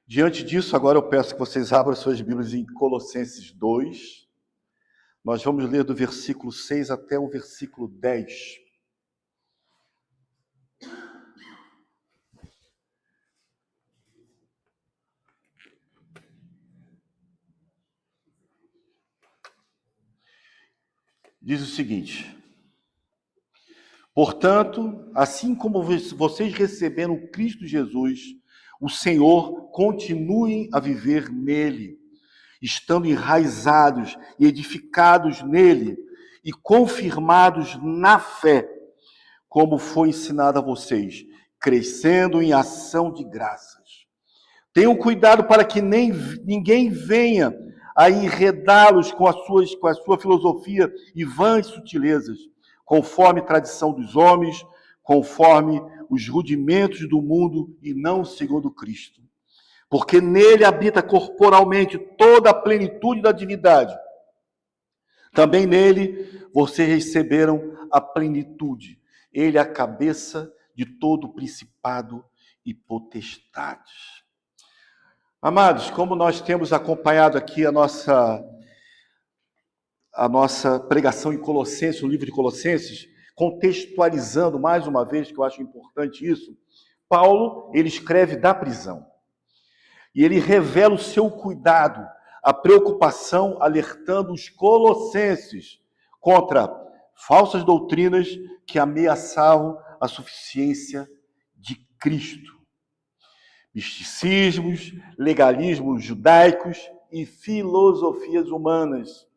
Diante disso, agora eu peço que vocês abram suas Bíblias em Colossenses 2. Nós vamos ler do versículo 6 até o versículo 10. Diz o seguinte: portanto, assim como vocês receberam Cristo Jesus, o Senhor, continuem a viver nele, estando enraizados e edificados nele e confirmados na fé, como foi ensinado a vocês, crescendo em ação de graças. Tenham cuidado para que ninguém venha a enredá-los com a sua filosofia e vãs sutilezas, conforme a tradição dos homens, conforme os rudimentos do mundo e não segundo Cristo. Porque nele habita corporalmente toda a plenitude da divindade. Também nele vocês receberam a plenitude. Ele é a cabeça de todo principado e potestades. Amados, como nós temos acompanhado aqui a nossa pregação em Colossenses, o livro de Colossenses, contextualizando mais uma vez, que eu acho importante isso, Paulo, ele escreve da prisão. E ele revela o seu cuidado, a preocupação, alertando os colossenses contra falsas doutrinas que ameaçavam a suficiência de Cristo. Misticismos, legalismos judaicos e filosofias humanas.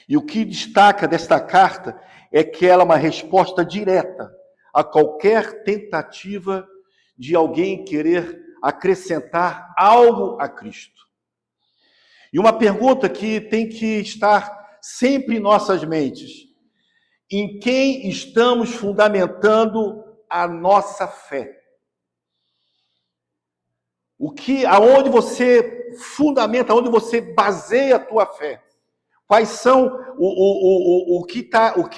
E o que destaca desta carta é que ela é uma resposta direta a qualquer tentativa de alguém querer acrescentar algo a Cristo. E uma pergunta que tem que estar sempre em nossas mentes: em quem estamos fundamentando a nossa fé? Aonde você fundamenta, aonde você baseia a tua fé? Quais são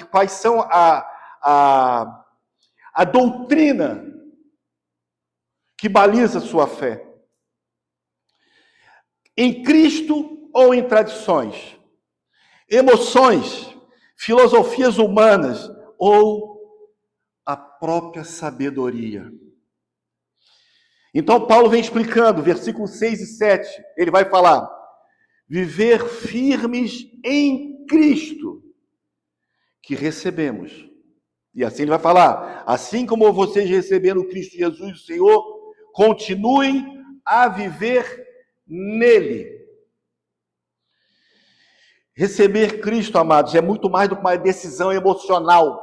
quais são a doutrina que baliza a sua fé? Em Cristo ou em tradições? Emoções, filosofias humanas ou a própria sabedoria? Então Paulo vem explicando, versículos 6 e 7, ele vai falar: viver firmes em Cristo, que recebemos. E assim ele vai falar: assim como vocês receberam Cristo Jesus, o Senhor, continuem a viver nele. Receber Cristo, amados, é muito mais do que uma decisão emocional.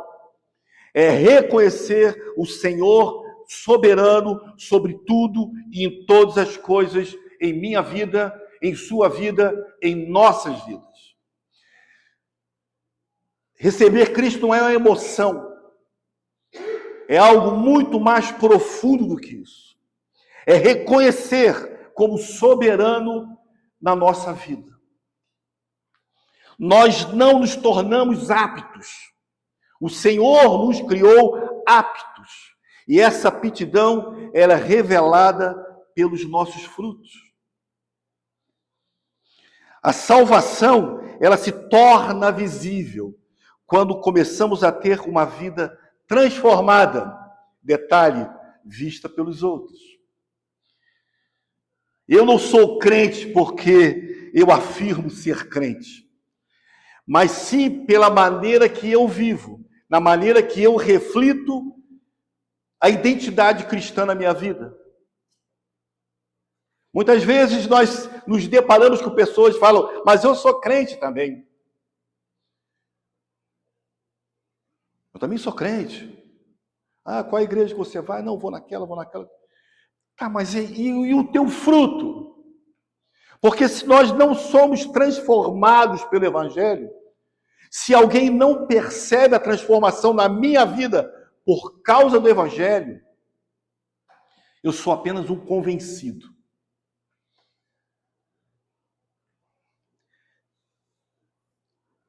É reconhecer o Senhor soberano sobre tudo e em todas as coisas, em minha vida, em sua vida, em nossas vidas. Receber Cristo não é uma emoção. É algo muito mais profundo do que isso. É reconhecer como soberano na nossa vida. Nós não nos tornamos aptos. O Senhor nos criou aptos. E essa aptidão, ela é revelada pelos nossos frutos. A salvação, ela se torna visível quando começamos a ter uma vida transformada, detalhe, vista pelos outros. Eu não sou crente porque eu afirmo ser crente, mas sim pela maneira que eu vivo, na maneira que eu reflito a identidade cristã na minha vida. Muitas vezes nós nos deparamos com pessoas que falam: mas eu sou crente também. Eu também sou crente. Ah, qual a igreja que você vai? Não, vou naquela. Tá, mas e o teu fruto? Porque se nós não somos transformados pelo Evangelho, se alguém não percebe a transformação na minha vida por causa do Evangelho, eu sou apenas um convencido.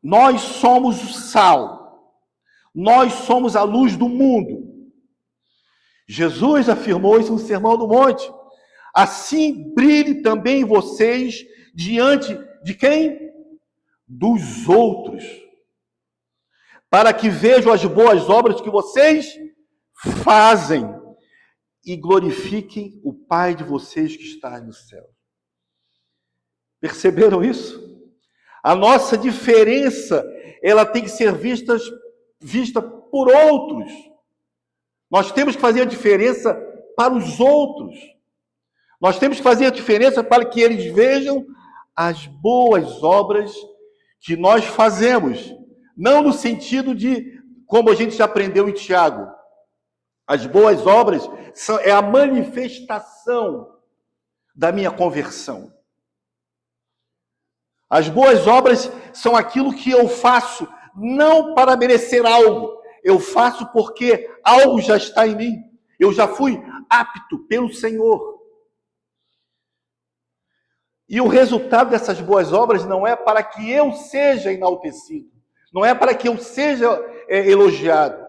Nós somos o sal. Nós somos a luz do mundo. Jesus afirmou isso no Sermão do Monte. assim brilhe também em vocês diante de quem? Dos outros, para que vejam as boas obras que vocês fazem e glorifiquem o Pai de vocês que está no céu. Perceberam isso? A nossa diferença, ela tem que ser vista por outros. Nós temos que fazer a diferença para os outros. Nós temos que fazer a diferença para que eles vejam as boas obras que nós fazemos. Não no sentido de, como a gente já aprendeu em Tiago, as boas obras é a manifestação da minha conversão. As boas obras são aquilo que eu faço não para merecer algo. Eu faço porque algo já está em mim. Eu já fui apto pelo Senhor. E o resultado dessas boas obras não é para que eu seja enaltecido. Não é para que eu seja elogiado.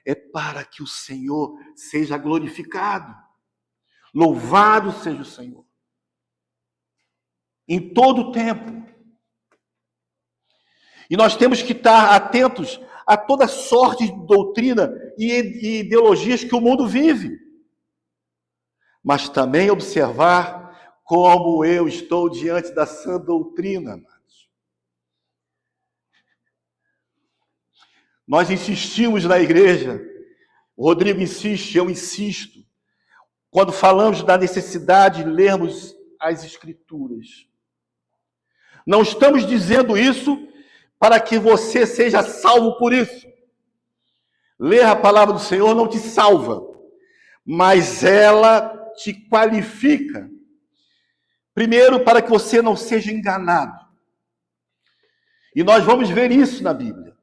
É para que o Senhor seja glorificado. Louvado seja o Senhor. Em todo o tempo. E nós temos que estar atentos a toda sorte de doutrina e ideologias que o mundo vive. Mas também observar como eu estou diante da sã doutrina, amados. Nós insistimos na igreja, o Rodrigo insiste, eu insisto, quando falamos da necessidade de lermos as Escrituras. Não estamos dizendo isso para que você seja salvo por isso. Ler a palavra do Senhor não te salva, mas ela te qualifica. Primeiro, para que você não seja enganado. E nós vamos ver isso na Bíblia.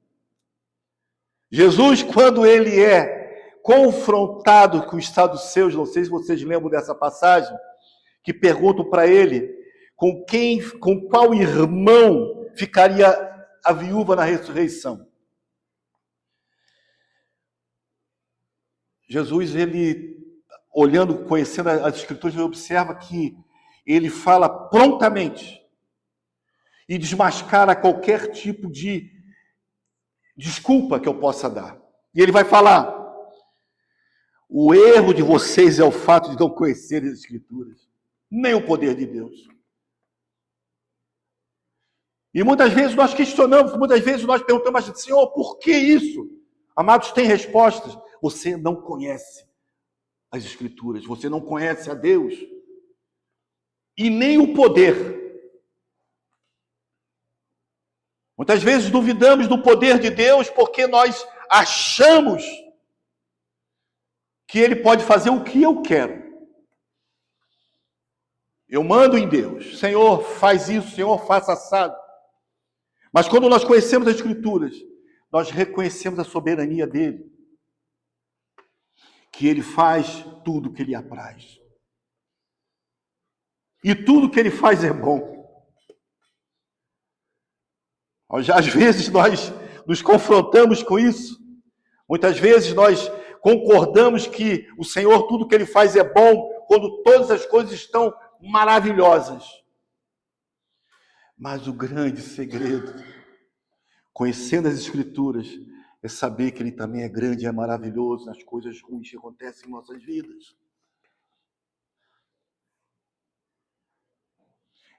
Jesus, quando ele é confrontado com os saduceus, não sei se vocês lembram dessa passagem, que perguntam para ele com qual irmão ficaria a viúva na ressurreição. Jesus, ele, olhando, conhecendo as Escrituras, ele observa que ele fala prontamente e desmascara qualquer tipo de desculpa que eu possa dar. E ele vai falar: o erro de vocês é o fato de não conhecerem as Escrituras, nem o poder de Deus. E muitas vezes nós questionamos, muitas vezes nós perguntamos, mas Senhor, por que isso? Amados, tem respostas. Você não conhece as Escrituras, você não conhece a Deus. E nem o poder. Muitas vezes duvidamos do poder de Deus porque nós achamos que Ele pode fazer o que eu quero. Eu mando em Deus. Senhor, faz isso. Senhor, faça assado. Mas quando nós conhecemos as Escrituras, nós reconhecemos a soberania dEle. Que Ele faz tudo o que Ele apraz. E tudo que Ele faz é bom. Às vezes nós nos confrontamos com isso. Muitas vezes nós concordamos que o Senhor, tudo que Ele faz é bom, quando todas as coisas estão maravilhosas. Mas o grande segredo, conhecendo as Escrituras, é saber que Ele também é grande e é maravilhoso nas coisas ruins que acontecem em nossas vidas.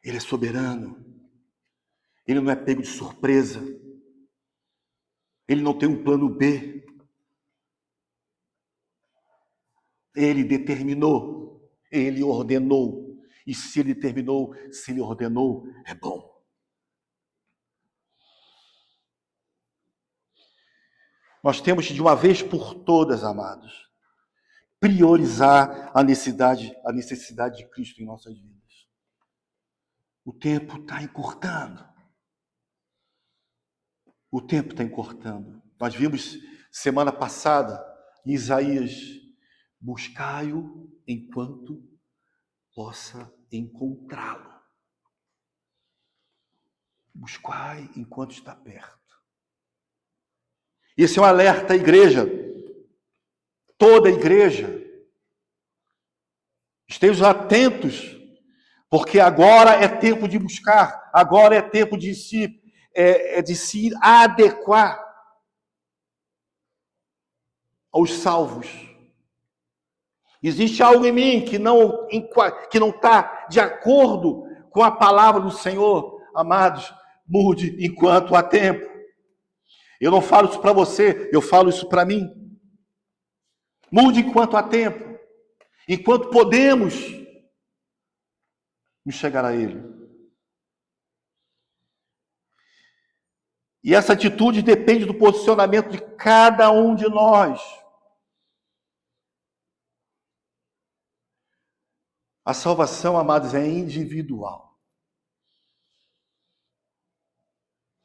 Ele é soberano. Ele não é pego de surpresa. Ele não tem um plano B. Ele determinou. Ele ordenou. E se Ele determinou, se Ele ordenou, é bom. Nós temos, de uma vez por todas, amados, priorizar a necessidade de Cristo em nossas vidas. O tempo está encurtando. O tempo está encurtando. Nós vimos semana passada em Isaías: buscai-o enquanto possa encontrá-lo. Buscai enquanto está perto. Esse é um alerta à igreja. Toda a igreja Estejam atentos, porque agora é tempo de buscar, agora é tempo de se adequar aos salvos. Existe algo em mim que não está de acordo com a palavra do Senhor. Amados, mude enquanto há tempo. Eu não falo isso para você, eu falo isso para mim. Mude enquanto há tempo. Enquanto podemos nos chegar a Ele. E essa atitude depende do posicionamento de cada um de nós. A salvação, amados, é individual.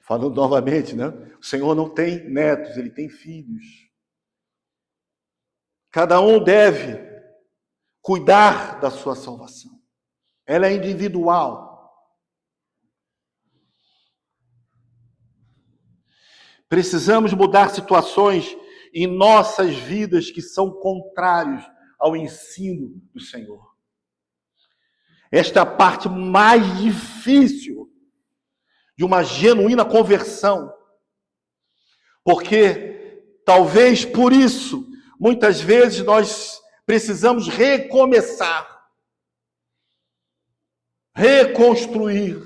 Falando novamente, né? O Senhor não tem netos, Ele tem filhos. Cada um deve cuidar da sua salvação. Ela é individual. Precisamos mudar situações em nossas vidas que são contrários ao ensino do Senhor. Esta é a parte mais difícil de uma genuína conversão. Porque, talvez por isso, muitas vezes nós precisamos recomeçar, reconstruir,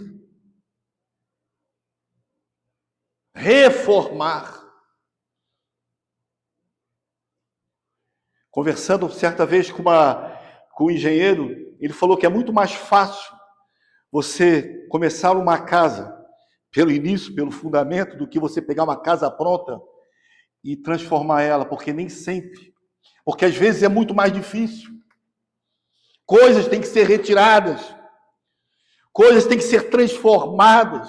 reformar. Conversando certa vez com um engenheiro, ele falou que é muito mais fácil você começar uma casa pelo início, pelo fundamento, do que você pegar uma casa pronta e transformar ela, porque nem sempre. Porque às vezes é muito mais difícil. Coisas têm que ser retiradas. Coisas têm que ser transformadas.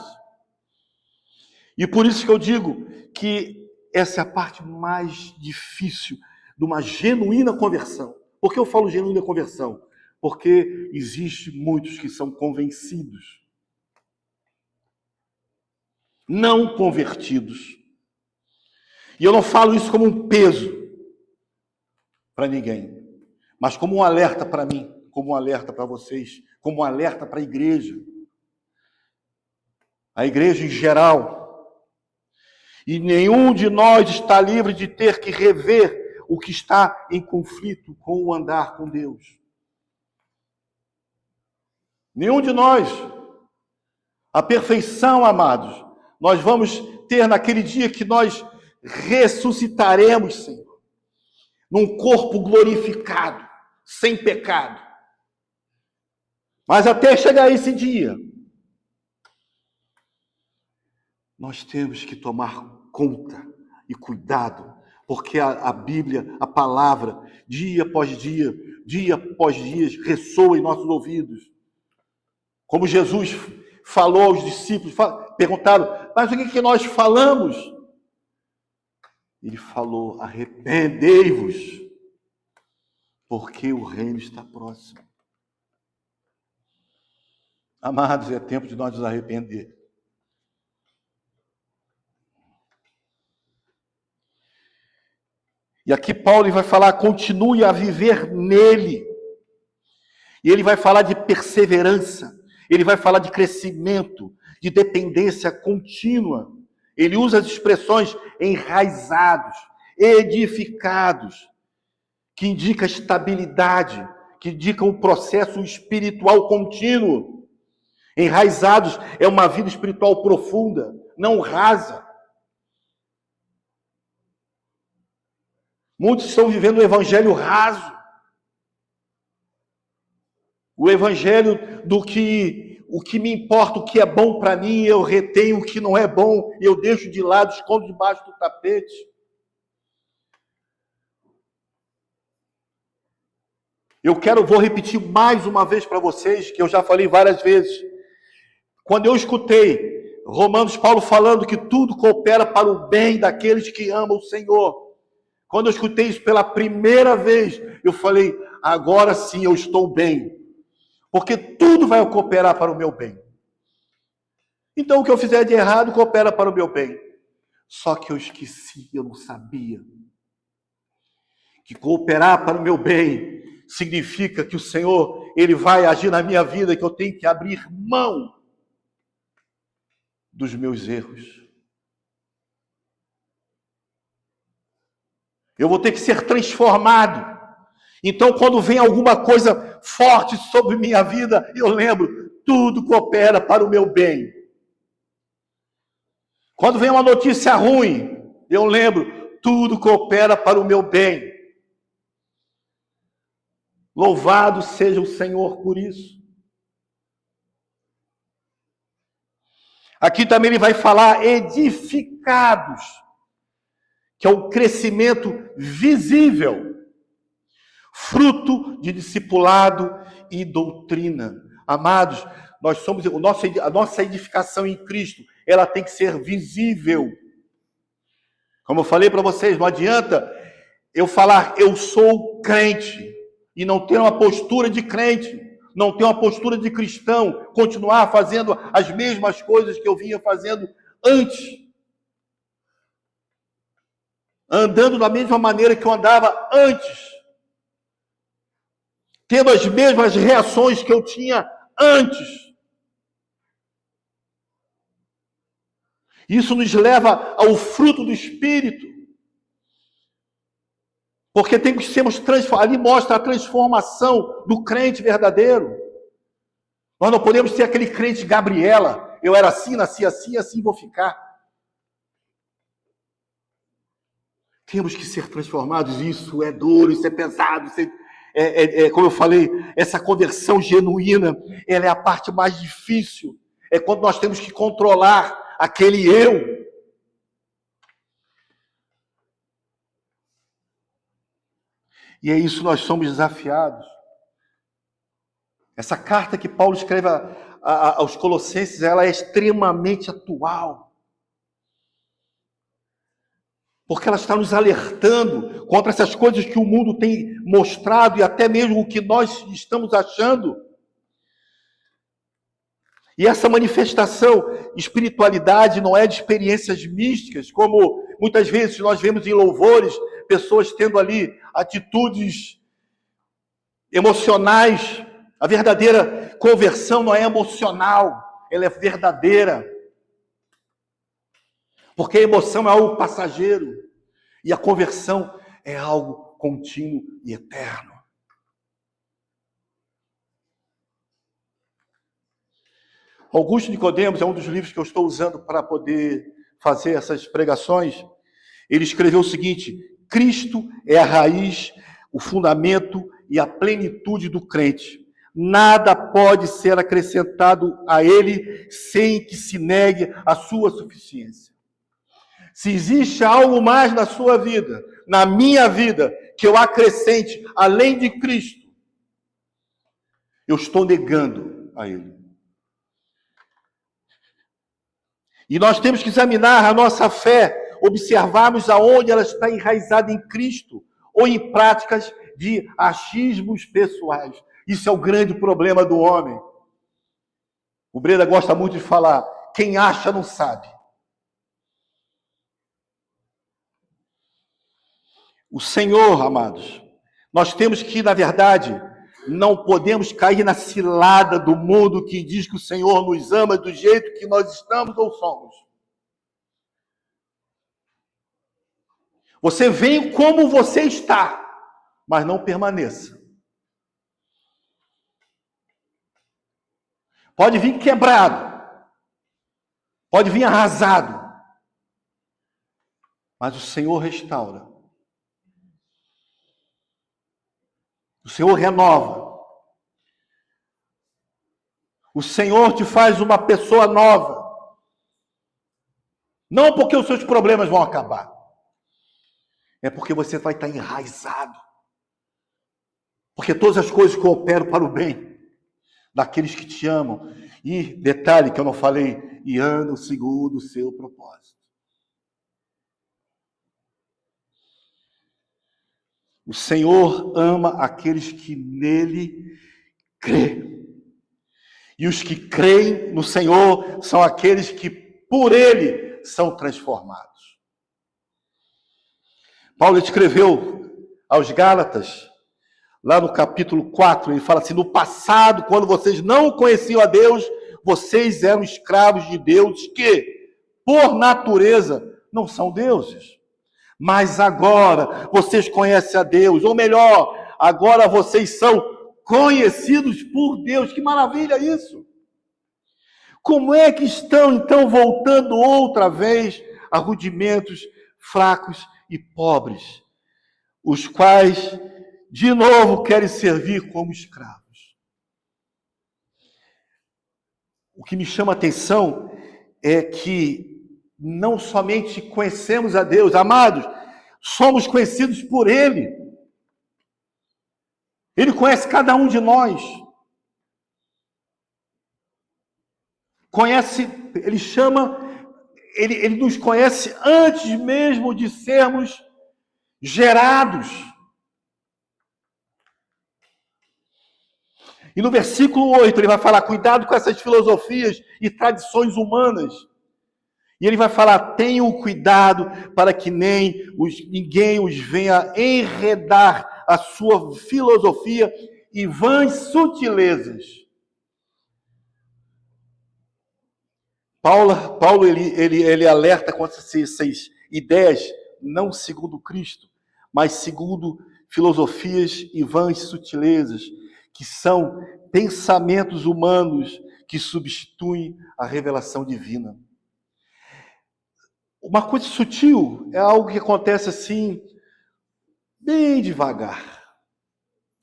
E por isso que eu digo que essa é a parte mais difícil de uma genuína conversão. Por que eu falo genuína conversão? Porque existem muitos que são convencidos, não convertidos. E eu não falo isso como um peso para ninguém, mas como um alerta para mim, como um alerta para vocês, como um alerta para a igreja em geral. E nenhum de nós está livre de ter que rever o que está em conflito com o andar com Deus. Nenhum de nós. A perfeição, amados, nós vamos ter naquele dia que nós ressuscitaremos, Senhor, num corpo glorificado, sem pecado. Mas até chegar esse dia, nós temos que tomar conta e cuidado, porque a Bíblia, a palavra, dia após dia ressoa em nossos ouvidos. Como Jesus falou aos discípulos, perguntaram, mas o que nós falamos? Ele falou, arrependei-vos, porque o reino está próximo. Amados, é tempo de nós nos arrepender. E aqui Paulo vai falar, continue a viver nele. E ele vai falar de perseverança, ele vai falar de crescimento, de dependência contínua. Ele usa as expressões enraizados, edificados, que indica estabilidade, que indica um processo espiritual contínuo. Enraizados é uma vida espiritual profunda, não rasa. Muitos estão vivendo o evangelho raso. O evangelho do que o que me importa, o que é bom para mim, eu retenho o que não é bom, eu deixo de lado, escondo debaixo do tapete. Vou repetir mais uma vez para vocês, que eu já falei várias vezes. Quando eu escutei Romanos, Paulo falando que tudo coopera para o bem daqueles que amam o Senhor. Quando eu escutei isso pela primeira vez, eu falei, agora sim eu estou bem. Porque tudo vai cooperar para o meu bem. Então o que eu fizer de errado coopera para o meu bem. Só que eu esqueci, eu não sabia. Que cooperar para o meu bem significa que o Senhor, Ele vai agir na minha vida, que eu tenho que abrir mão dos meus erros. Eu vou ter que ser transformado. Então, quando vem alguma coisa forte sobre minha vida, eu lembro, tudo coopera para o meu bem. Quando vem uma notícia ruim, eu lembro, tudo coopera para o meu bem. Louvado seja o Senhor por isso. Aqui também ele vai falar edificados, que é o crescimento visível, fruto de discipulado e doutrina. Amados, nós somos a nossa edificação em Cristo, ela tem que ser visível. Como eu falei para vocês, não adianta eu falar eu sou crente e não ter uma postura de crente, não ter uma postura de cristão, continuar fazendo as mesmas coisas que eu vinha fazendo antes. Andando da mesma maneira que eu andava antes. Tendo as mesmas reações que eu tinha antes. Isso nos leva ao fruto do Espírito. Porque tem que sermos transformados. Ali mostra a transformação do crente verdadeiro. Nós não podemos ser aquele crente Gabriela. Eu era assim, nasci assim, assim vou ficar. Temos que ser transformados. Isso é duro, isso é pesado. Isso como eu falei, essa conversão genuína, ela é a parte mais difícil. É quando nós temos que controlar aquele eu. E é isso, nós somos desafiados. Essa carta que Paulo escreve aos Colossenses, ela é extremamente atual. Porque ela está nos alertando contra essas coisas que o mundo tem mostrado e até mesmo o que nós estamos achando. E essa manifestação, espiritualidade, não é de experiências místicas, como muitas vezes nós vemos em louvores, pessoas tendo ali atitudes emocionais. A verdadeira conversão não é emocional, ela é verdadeira. Porque a emoção é algo passageiro e a conversão é algo contínuo e eterno. Augusto Nicodemos é um dos livros que eu estou usando para poder fazer essas pregações. Ele escreveu o seguinte: Cristo é a raiz, o fundamento e a plenitude do crente. Nada pode ser acrescentado a ele sem que se negue a sua suficiência. Se existe algo mais na sua vida, na minha vida, que eu acrescente além de Cristo, eu estou negando a Ele. E nós temos que examinar a nossa fé, observarmos aonde ela está enraizada em Cristo, ou em práticas de achismos pessoais. Isso é o grande problema do homem. O Breda gosta muito de falar, quem acha não sabe. O Senhor, amados, nós temos que, na verdade, não podemos cair na cilada do mundo que diz que o Senhor nos ama do jeito que nós estamos ou somos. Você vem como você está, mas não permaneça. Pode vir quebrado, pode vir arrasado, mas o Senhor restaura. O Senhor renova. O Senhor te faz uma pessoa nova. Não porque os seus problemas vão acabar. É porque você vai estar enraizado. Porque todas as coisas cooperam para o bem daqueles que te amam. E, detalhe que eu não falei, e andam segundo o seu propósito. O Senhor ama aqueles que nele crê. E os que creem no Senhor são aqueles que por ele são transformados. Paulo escreveu aos Gálatas, Lá no capítulo 4, ele fala assim: no passado, quando vocês não conheciam a Deus, vocês eram escravos de deuses que, por natureza, não são deuses. Mas agora vocês conhecem a Deus, ou melhor, agora vocês são conhecidos por Deus. Que maravilha isso! Como é que estão, então, voltando outra vez a rudimentos fracos e pobres, os quais, de novo, querem servir como escravos? O que me chama a atenção é que não somente conhecemos a Deus, amados, somos conhecidos por Ele. Ele conhece cada um de nós. Conhece, ele nos conhece antes mesmo de sermos gerados. E no versículo 8 ele vai falar: cuidado com essas filosofias e tradições humanas. E ele vai falar: tenham cuidado para que ninguém os venha enredar a sua filosofia e vãs sutilezas. Paulo ele alerta contra essas ideias, não segundo Cristo, mas segundo filosofias e vãs sutilezas, que são pensamentos humanos que substituem a revelação divina. Uma coisa sutil é algo que acontece assim, bem devagar,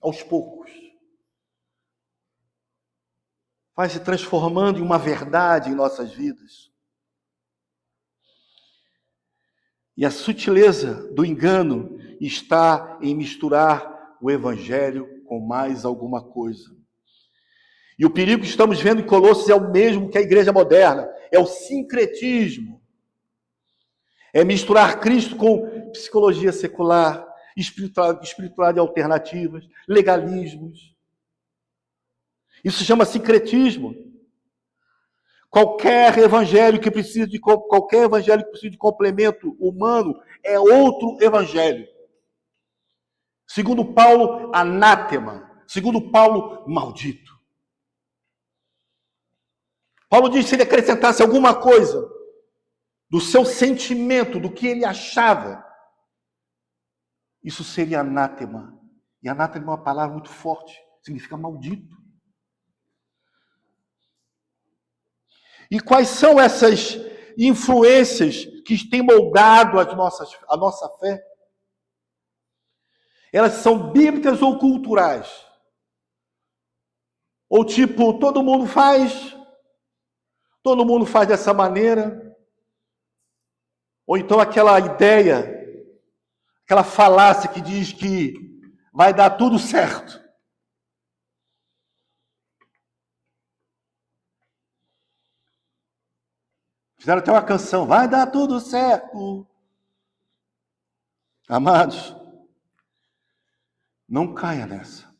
aos poucos. Vai se transformando em uma verdade em nossas vidas. E a sutileza do engano está em misturar o evangelho com mais alguma coisa. E o perigo que estamos vendo em Colossos é o mesmo que a igreja moderna, é o sincretismo. É misturar Cristo com psicologia secular, espiritualidade alternativas, legalismos. Isso se chama sincretismo. Qualquer evangelho que precise de complemento humano é outro evangelho. Segundo Paulo, anátema. Segundo Paulo, maldito. Paulo diz que se ele acrescentasse alguma coisa do seu sentimento, do que ele achava, isso seria anátema. E anátema é uma palavra muito forte, significa maldito. E quais são essas influências que têm moldado a nossa fé? Elas são bíblicas ou culturais? Ou tipo, todo mundo faz dessa maneira? Ou então aquela ideia, aquela falácia que diz que vai dar tudo certo. Fizeram até uma canção, vai dar tudo certo. Amados, não caia nessa.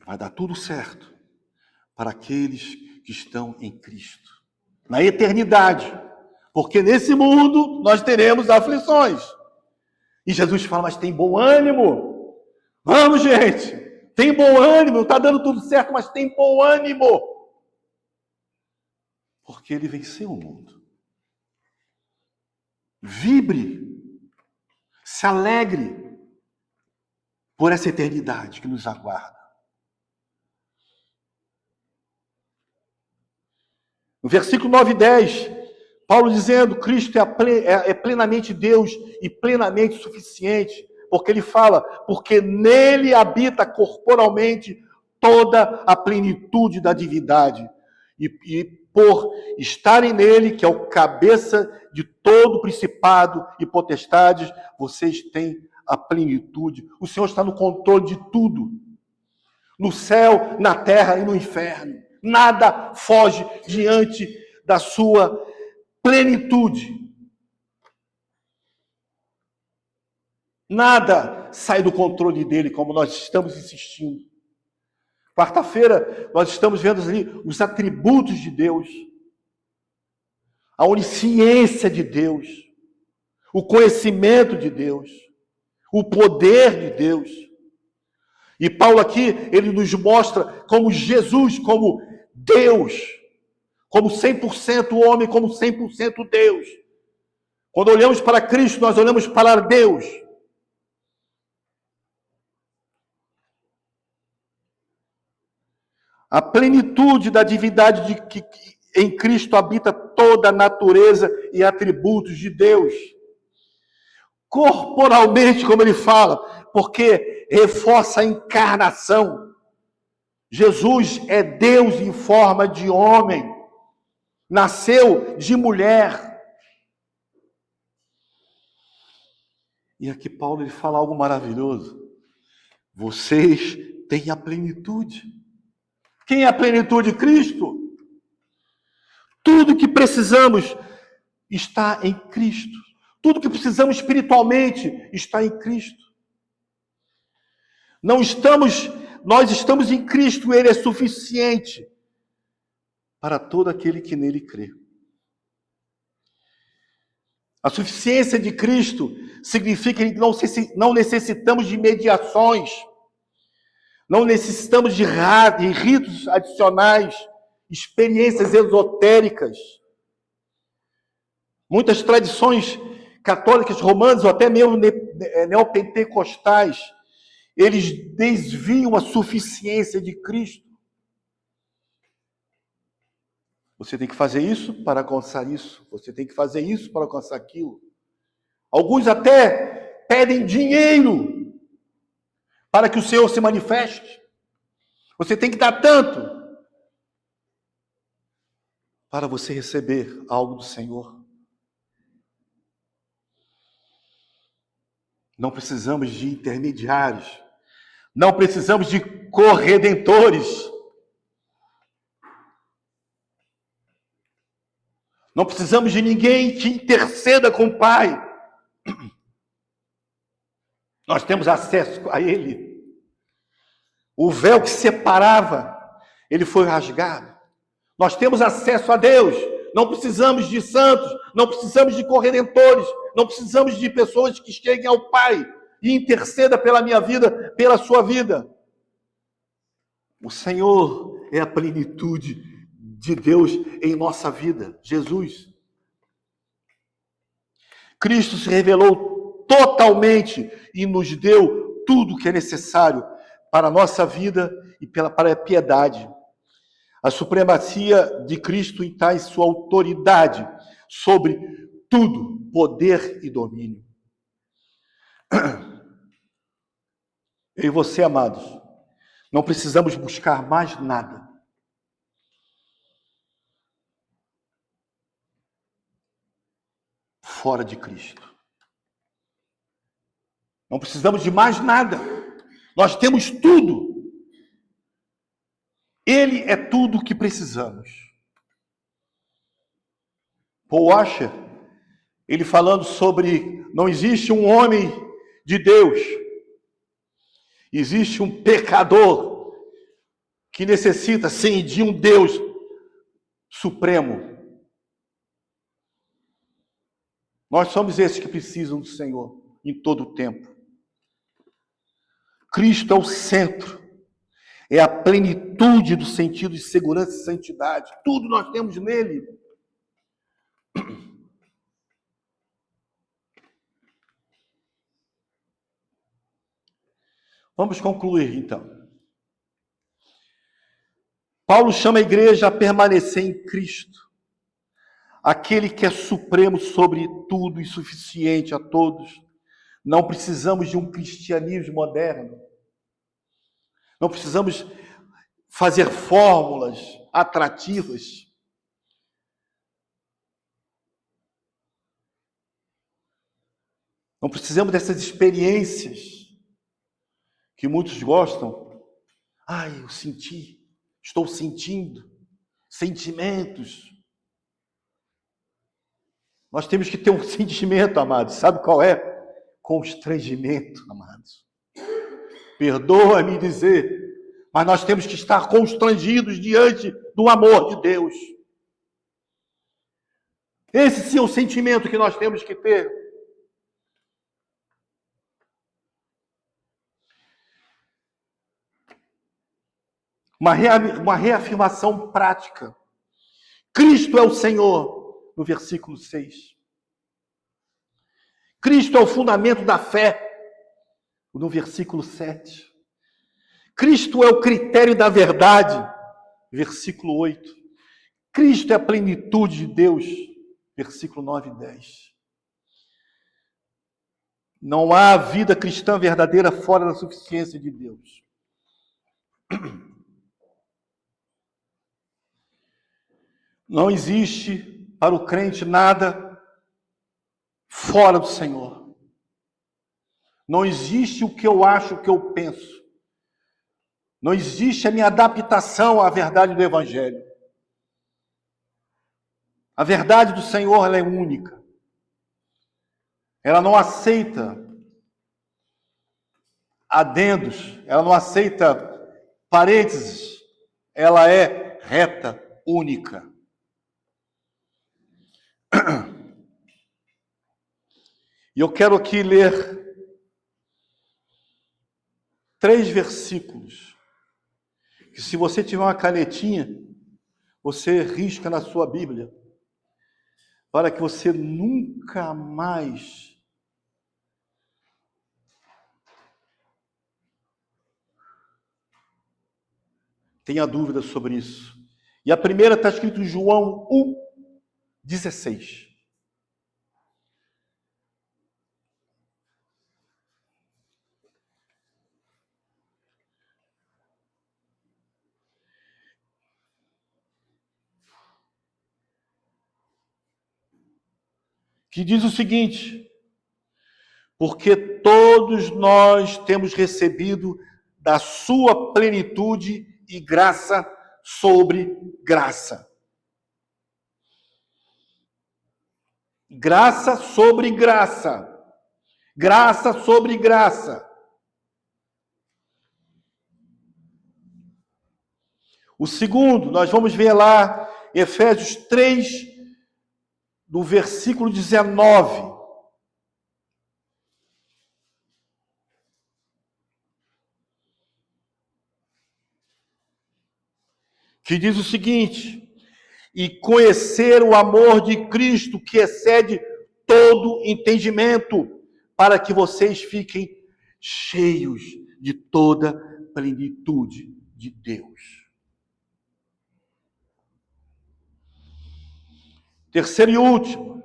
Vai dar tudo certo para aqueles que estão em Cristo. Na eternidade. Porque nesse mundo nós teremos aflições. E Jesus fala, mas tem bom ânimo. Vamos, gente. Tem bom ânimo. Não está dando tudo certo, mas tem bom ânimo. Porque ele venceu o mundo. Vibre. Se alegre por essa eternidade que nos aguarda. No versículo 9 e 10, Paulo dizendo, Cristo é plenamente Deus e plenamente suficiente, porque ele fala, porque nele habita corporalmente toda a plenitude da divindade. E por estarem nele, que é o cabeça de todo principado e potestades, vocês têm a plenitude. O Senhor está no controle de tudo. No céu, na terra e no inferno. Nada foge diante da sua plenitude. Nada sai do controle dele, como nós estamos insistindo. Quarta-feira, nós estamos vendo ali os atributos de Deus, a onisciência de Deus, o conhecimento de Deus. o poder de Deus. E Paulo aqui, ele nos mostra como Jesus, como Deus, como 100% homem, como 100% Deus. Quando olhamos para Cristo, nós olhamos para Deus. A plenitude da divindade de que em Cristo habita toda a natureza e atributos de Deus. Corporalmente, como ele fala, porque reforça a encarnação. Jesus é Deus em forma de homem. Nasceu de mulher. E aqui Paulo ele fala algo maravilhoso. Vocês têm a plenitude. Quem é a plenitude? Cristo. Tudo que precisamos está em Cristo. Tudo que precisamos espiritualmente está em Cristo. Nós estamos em Cristo, Ele é suficiente para todo aquele que nele crê. A suficiência de Cristo significa que não necessitamos de mediações, não necessitamos de ritos adicionais, experiências esotéricas. Muitas tradições católicas romanas, ou até mesmo neopentecostais, eles desviam a suficiência de Cristo. Você tem que fazer isso para alcançar isso. Você tem que fazer isso para alcançar aquilo. Alguns até pedem dinheiro para que o Senhor se manifeste. Você tem que dar tanto para você receber algo do Senhor. Não precisamos de intermediários. Não precisamos de corredentores. Não precisamos de ninguém que interceda com o Pai. Nós temos acesso a Ele. O véu que separava, ele foi rasgado. Nós temos acesso a Deus. Não precisamos de santos, não precisamos de corredentores, não precisamos de pessoas que cheguem ao Pai e interceda pela minha vida, pela sua vida. O Senhor é a plenitude de Deus em nossa vida, Jesus. Cristo se revelou totalmente e nos deu tudo o que é necessário para a nossa vida e para a piedade. A supremacia de Cristo está em sua autoridade sobre tudo, poder e domínio. Eu e você, amados, não precisamos buscar mais nada. Fora de Cristo. Não precisamos de mais nada. Nós temos tudo. Ele é tudo o que precisamos. Paul Washer, ele falando sobre não existe um homem de Deus. Existe um pecador que necessita, sim, de um Deus supremo. Nós somos esses que precisam do Senhor em todo o tempo. Cristo é o centro. É a plenitude do sentido de segurança e santidade. Tudo nós temos nele. Vamos concluir, então. Paulo chama a igreja a permanecer em Cristo. Aquele que é supremo sobre tudo e suficiente a todos. Não precisamos de um cristianismo moderno. Não precisamos fazer fórmulas atrativas. Não precisamos dessas experiências que muitos gostam. Eu senti, estou sentindo, sentimentos. Nós temos que ter um sentimento, amados. Sabe qual é? Constrangimento, amados. Perdoa-me dizer, mas nós temos que estar constrangidos diante do amor de Deus. Esse sim é o sentimento que nós temos que ter. uma reafirmação prática. Cristo é o Senhor, no versículo 6. Cristo é o fundamento da fé, no versículo 7. Cristo é o critério da verdade, versículo 8. Cristo é a plenitude de Deus, versículo 9 e 10. Não há vida cristã verdadeira fora da suficiência de Deus. Não existe para o crente nada fora do Senhor. Não existe o que eu acho, o que eu penso. Não existe a minha adaptação à verdade do Evangelho. A verdade do Senhor, ela é única. Ela não aceita adendos, ela não aceita parênteses. Ela é reta, única. E eu quero aqui ler 3 versículos, que se você tiver uma canetinha, você risca na sua Bíblia, para que você nunca mais tenha dúvida sobre isso. E a primeira está escrito em João 1:16. Que diz o seguinte: porque todos nós temos recebido da sua plenitude e graça sobre graça. Graça sobre graça. Graça sobre graça. O segundo, nós vamos ver lá, Efésios 3, do versículo 19. Que diz o seguinte: e conhecer o amor de Cristo que excede todo entendimento, para que vocês fiquem cheios de toda plenitude de Deus. Terceiro e último,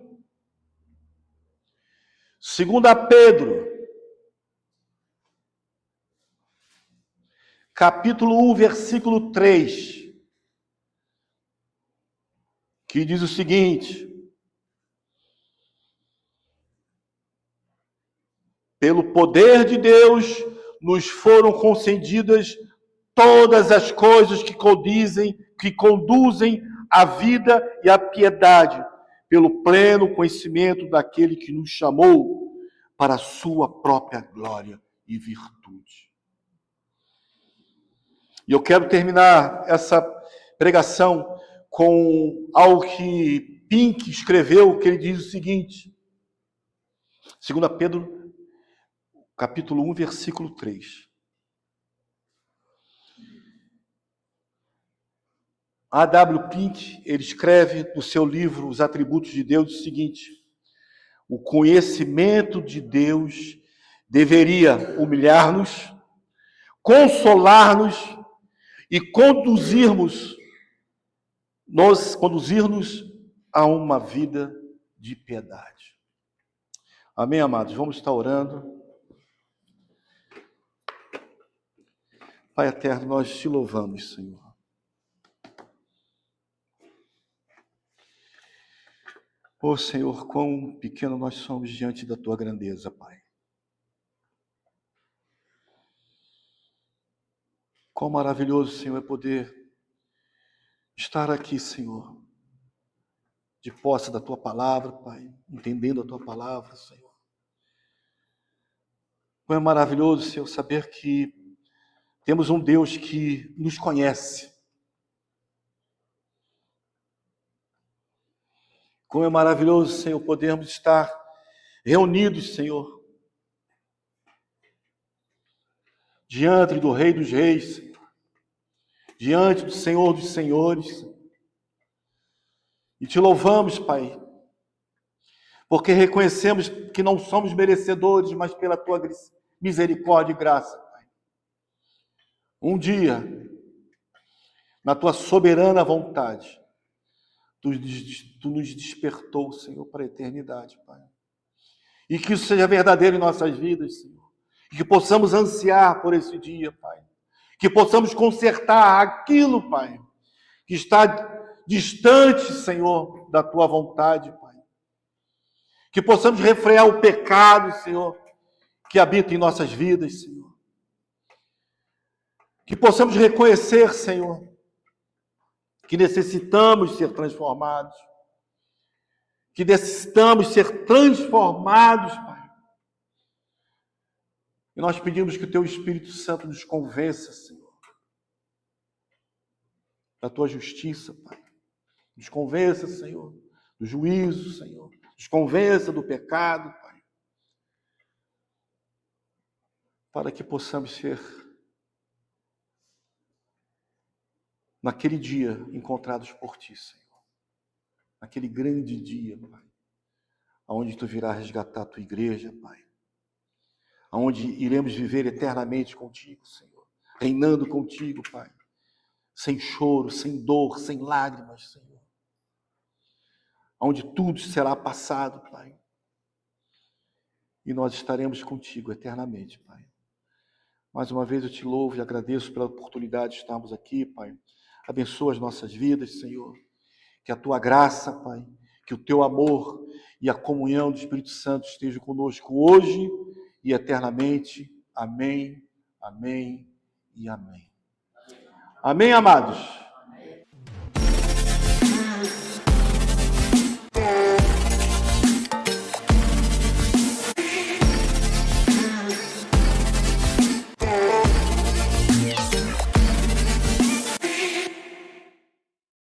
2 Pedro, capítulo 1, versículo 3, que diz o seguinte: pelo poder de Deus nos foram concedidas todas as coisas que conduzem à vida e à piedade, pelo pleno conhecimento daquele que nos chamou para a sua própria glória e virtude. E eu quero terminar essa pregação com algo que Pink escreveu, que ele diz o seguinte, 2 Pedro, capítulo 1, versículo 3. A.W. Pink, ele escreve no seu livro Os Atributos de Deus o seguinte: o conhecimento de Deus deveria humilhar-nos, consolar-nos e conduzir-nos a uma vida de piedade. Amém, amados? Vamos estar orando. Pai eterno, nós te louvamos, Senhor. Ó Senhor, quão pequeno nós somos diante da tua grandeza, Pai. Quão maravilhoso, Senhor, é poder estar aqui, Senhor, de posse da tua palavra, Pai, entendendo a tua palavra, Senhor. Quão é maravilhoso, Senhor, saber que temos um Deus que nos conhece. Como é maravilhoso, Senhor, podermos estar reunidos, Senhor, diante do Rei dos Reis, Senhor, diante do Senhor dos Senhores. E te louvamos, Pai, porque reconhecemos que não somos merecedores, mas pela tua misericórdia e graça, Pai. Um dia, na tua soberana vontade, tu nos despertou, Senhor, para a eternidade, Pai. E que isso seja verdadeiro em nossas vidas, Senhor. E que possamos ansiar por esse dia, Pai. Que possamos consertar aquilo, Pai, que está distante, Senhor, da tua vontade, Pai. Que possamos refrear o pecado, Senhor, que habita em nossas vidas, Senhor. Que possamos reconhecer, Senhor, que necessitamos ser transformados. Que necessitamos ser transformados, Pai. E nós pedimos que o teu Espírito Santo nos convença, Senhor, da tua justiça, Pai. Nos convença, Senhor, do juízo, Senhor. Nos convença do pecado, Pai. Para que possamos ser, naquele dia, encontrados por ti, Senhor. Naquele grande dia, Pai. Onde tu virás resgatar a tua igreja, Pai. Onde iremos viver eternamente contigo, Senhor. Reinando contigo, Pai. Sem choro, sem dor, sem lágrimas, Senhor. Onde tudo será passado, Pai. E nós estaremos contigo eternamente, Pai. Mais uma vez eu te louvo e agradeço pela oportunidade de estarmos aqui, Pai. Abençoa as nossas vidas, Senhor. Que a tua graça, Pai, que o teu amor e a comunhão do Espírito Santo estejam conosco hoje e eternamente. Amém, amém e amém. Amém, amados?